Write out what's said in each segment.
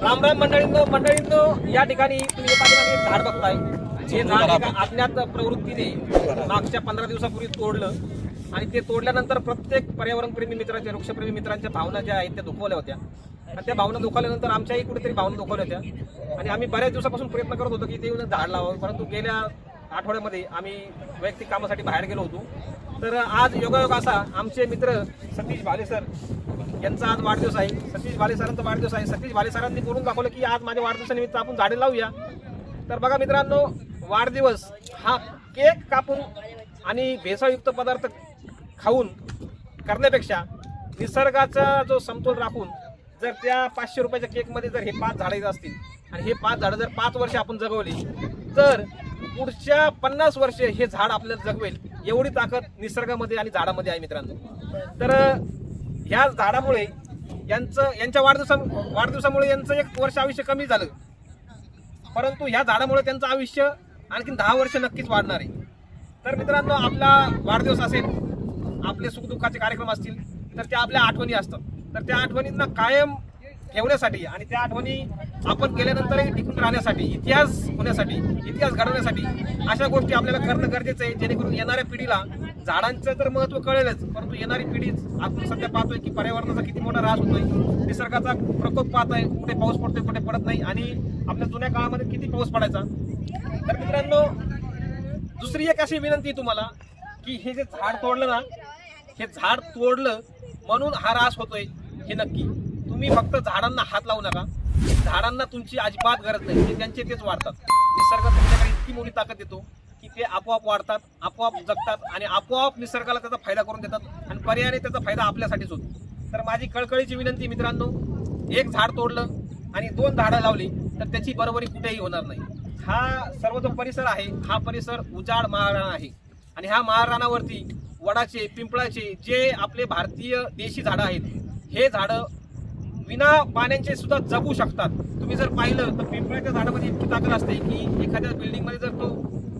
रामराम मंडळींनो या ठिकाणी तुम्ही पाठीमागे एक झाड बघताय. जे झाड एका अज्ञात प्रवृत्तीने मागच्या 15 दिवसापूर्वी तोडलं आणि ते तोडल्यानंतर प्रत्येक पर्यावरणप्रेमी मित्रांच्या वृक्षप्रेमी मित्रांच्या भावना ज्या आहेत त्या दुखवल्या होत्या आणि त्या भावना दुखावल्यानंतर आमच्याही कुठेतरी भावना दुखावल्या होत्या आणि आम्ही बऱ्याच दिवसापासून प्रयत्न करत होतो की ते झाड लावावं. परंतु गेल्या आठवड्यामध्ये आम्ही वैयक्तिक कामासाठी बाहेर गेलो होतो. तर आज योगायोग असा आमचे मित्र सतीश भाले सर यांचा आज वाढदिवस आहे. सतीश भाले सरांचा वाढदिवस आहे. सतीश भाले सरांनी बोलून दाखवलं की आज माझ्या वाढदिवसानिमित्त आपण झाडे लावूया. तर बघा मित्रांनो, वाढदिवस हा केक कापून आणि भेसळयुक्त पदार्थ खाऊन करण्यापेक्षा निसर्गाचा जो समतोल राखून जर त्या 500 रुपयाच्या केकमध्ये जर हे 5 झाडे असतील आणि हे 5 झाडं जर 5 वर्ष आपण जगवली तर पुढच्या 50 वर्ष हे झाड आपल्याला जगवेल एवढी ताकद निसर्गामध्ये आणि झाडामध्ये आहे मित्रांनो. तर ह्या झाडामुळे यांच्या वाढदिवसामुळे यांचं 1 वर्ष आयुष्य कमी झालं, परंतु ह्या झाडामुळे त्यांचं आयुष्य आणखी 10 वर्ष नक्कीच वाढणार आहे. तर मित्रांनो, आपला वाढदिवस असेल, आपले सुखदुःखाचे कार्यक्रम असतील तर त्या आपल्या आठवणी असतात. तर त्या आठवणींना कायम ठेवण्यासाठी आणि त्या आठवणी आपण गेल्यानंतरही टिकून राहण्यासाठी, इतिहास होण्यासाठी, इतिहास घडवण्यासाठी अशा गोष्टी आपल्याला करणं गरजेचं आहे, जेणेकरून येणाऱ्या पिढीला झाडांचं तर महत्त्व कळेलच, परंतु येणारी पिढी आपण सध्या पाहतोय की पर्यावरणाचा किती मोठा ऱ्हास होतोय, निसर्गाचा प्रकोप पाहतोय, कुठे पाऊस पडतोय कुठे पडत नाही आणि आपल्या जुन्या काळामध्ये किती पाऊस पडायचा. तर मित्रांनो, दुसरी एक अशी विनंती तुम्हाला की हे जे झाड तोडलं ना, हे झाड तोडलं म्हणून हा ऱ्हास होतोय हे नक्की. तुम्ही फक्त झाडांना हात लावू नका. झाडांना तुमची अजिबात गरज नाही, ते त्यांचे तेच वाढतात. निसर्ग तुमच्याकडे इतकी मोठी ताकद देतो की ते आपोआप वाढतात, आपोआप जगतात आणि आपोआप निसर्गाला त्याचा फायदा करून देतात आणि पर्यायाने त्याचा फायदा आपल्यासाठीच होतो. तर माझी कळकळीची विनंती मित्रांनो, एक झाड तोडलं आणि 2 झाडं लावली तर त्याची बरोबरी कुठेही होणार नाही. हा सर्व जो परिसर आहे हा परिसर उजाड महाराणा आहे आणि ह्या महाराणावरती वडाचे, पिंपळाचे जे आपले भारतीय देशी झाडं आहेत, हे झाडं विना पाण्याचे सुद्धा जगू शकतात. तुम्ही जर पाहिलं तर पिंपळाच्या झाडामध्ये इतकी ताकद असते की एखाद्या बिल्डिंगमध्ये जर तो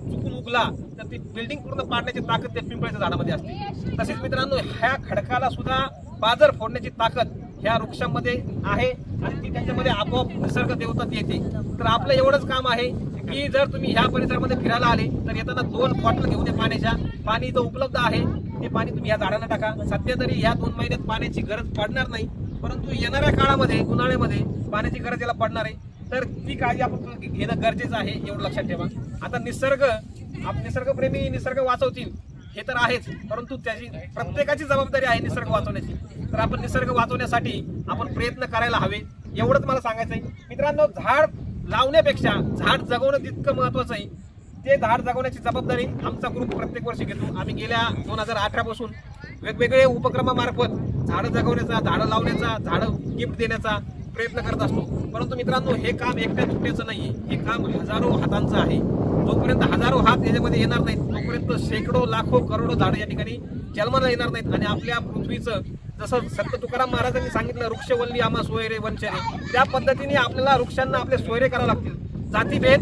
चुकून उगला तर ती बिल्डिंग पूर्ण पाडण्याची ताकद त्या पिंपळाच्या झाडामध्ये असते. तसेच मित्रांनो, ह्या खडकाला सुद्धा बाजार फोडण्याची ताकद ह्या वृक्षांमध्ये आहे आणि ती त्यांच्यामध्ये आपोआप निसर्ग देवता येते. तर आपलं एवढंच काम आहे की जर तुम्ही ह्या परिसरामध्ये फिरायला आले तर येताना 2 बॉटल घेऊन या पाण्याच्या. पाणी इथं उपलब्ध आहे, ते पाणी तुम्ही ह्या झाडांना टाका. सध्या तरी ह्या 2 महिन्यात पाण्याची गरज पडणार नाही, परंतु येणाऱ्या काळामध्ये उन्हाळ्यामध्ये पाण्याची गरज याला पडणार आहे. तर ती काळजी आपण घेणं गरजेचं आहे, एवढं लक्षात ठेवा. आता निसर्गप्रेमी निसर्ग वाचवतील हे तर आहेच, परंतु त्याची प्रत्येकाची जबाबदारी आहे निसर्ग वाचवण्याची. तर आपण निसर्ग वाचवण्यासाठी आपण प्रयत्न करायला हवे, एवढंच मला सांगायचं आहे. मित्रांनो, झाड लावण्यापेक्षा झाड जगवणं तितकं महत्त्वाचं आहे. ते झाड जगवण्याची जबाबदारी आमचा ग्रुप प्रत्येक वर्षी घेतो. आम्ही गेल्या 2018 पासून वेगवेगळे उपक्रमामार्फत झाडं जगवण्याचा, झाडं लावण्याचा, झाडं गिफ्ट देण्याचा प्रयत्न करत असतो. परंतु मित्रांनो, हे काम एकट्या दुकट्याचं नाही, हे काम हजारो हातांचं आहे. जोपर्यंत हजारो हात याच्यामध्ये येणार नाहीत तोपर्यंत शेकडो, लाखो, करोडो झाडं या ठिकाणी जन्माला येणार नाहीत आणि आपल्या पृथ्वीचं जसं संत तुकाराम महाराजांनी सांगितलं, वृक्षवल्ली आम्हा सोयरे वंचने, त्या पद्धतीने आपल्याला वृक्षांना आपले सोयरे करावे लागतील. जातीभेद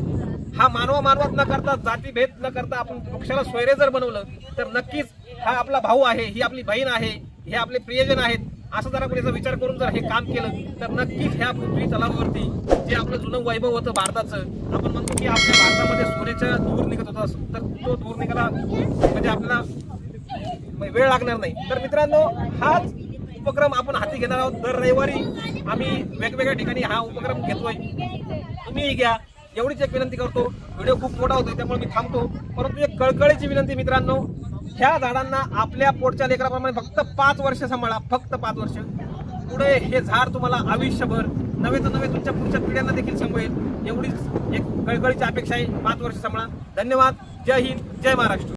हा मानवात न करता, जातीभेद न करता आपण वृक्षाला सोयरे जर बनवलं तर नक्कीच हा आपला भाऊ आहे, ही आपली बहीण आहे, हे आपले प्रियजन आहेत, असं जर आपण याचा विचार करून जर हे काम केलं तर नक्कीच ह्या पृथ्वी तलावावरती जे आपलं जुनं वैभव होतं भारताचं, आपण म्हणतो की आपल्या भारतामध्ये सोन्याच्या धूर निघत होता, तर तो धूर निघाला म्हणजे आपल्याला वेळ लागणार नाही. तर मित्रांनो, हाच उपक्रम आपण हाती घेणार आहोत. दर रविवारी आम्ही वेगवेगळ्या ठिकाणी हा उपक्रम घेतोय, तुम्हीही घ्या, एवढीच एक विनंती करतो. व्हिडिओ खूप मोठा होतोय त्यामुळे मी थांबतो, परंतु एक कळकळीची विनंती मित्रांनो, ह्या झाडांना आपल्या पोटच्या लेकराप्रमाणे फक्त 5 वर्ष सांभाळा, फक्त 5 वर्ष. पुढे हे झाड तुम्हाला आयुष्यभर नव्हे तर नव्हे तुमच्या पुढच्या पिढ्यांना देखील सांभाळेल, एवढीच एक कळकळीची अपेक्षा आहे. 5 वर्ष सांभाळा. धन्यवाद. जय हिंद, जय महाराष्ट्र.